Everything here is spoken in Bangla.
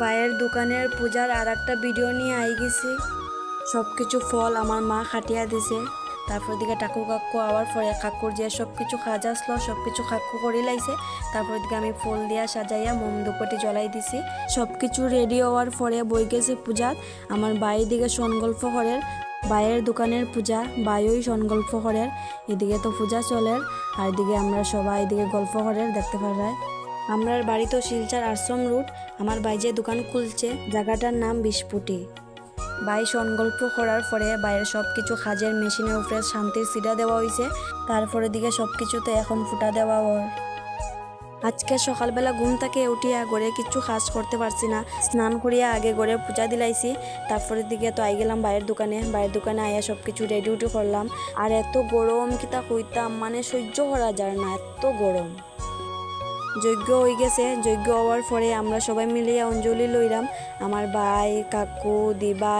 ভাইয়ের দোকানের পূজার আর একটা ভিডিও নিয়ে আই গেছি। সব কিছু ফল আমার মা খাটিয়া দিছে। তারপর দিকে ঠাকুর কাকু আবার পরে কাকুর যে সব কিছু খাজা আসলো সব কিছু কাকু করে লাইছে। তারপর দিকে আমি ফুল দিয়া সাজাইয়া মোমধূপটি জ্বলাই দিছি। সব কিছু রেডি হওয়ার পরে বই গেছে পূজার। আমার ভাইয়ের দিকে সনগল্প করের, ভাইয়ের দোকানের পূজা, ভাইই সনগল্প করের। এদিকে তো পূজা চলের আর এদিকে আমরা সবাই এদিকে গল্প করের দেখতে পারায়। আমরার বাড়ি তো শিলচর আশ্রম রুট। আমার ভাই যে দোকান খুলছে জায়গাটার নাম বিস্ফুটি। ভাই সনগল্প করার পরে বাইরের সব কিছু কাজের মেশিনের উপরে শান্তির সিডা দেওয়া হয়েছে। তারপরে দিকে সব কিছুতে এখন ফুটা দেওয়া ওর। আজকে সকালবেলা ঘুম থেকে উঠিয়া ঘরে কিছু কাজ করতে পারছি না। স্নান করিয়া আগে ঘরে পূজা দিলাইছি। তারপরে দিকে তো আই গেলাম বাইরের দোকানে আইয়া সব কিছু রেডি উটি করলাম। আর এত গরম কিতা কইতাম, মানে সহ্য করা যায় না, এত গরম। যজ্ঞ হয়ে গেছে। যজ্ঞ হওয়ার পরে আমরা সবাই মিলিয়ে অঞ্জলি লইলাম। আমার ভাই, কাকু, দিবা।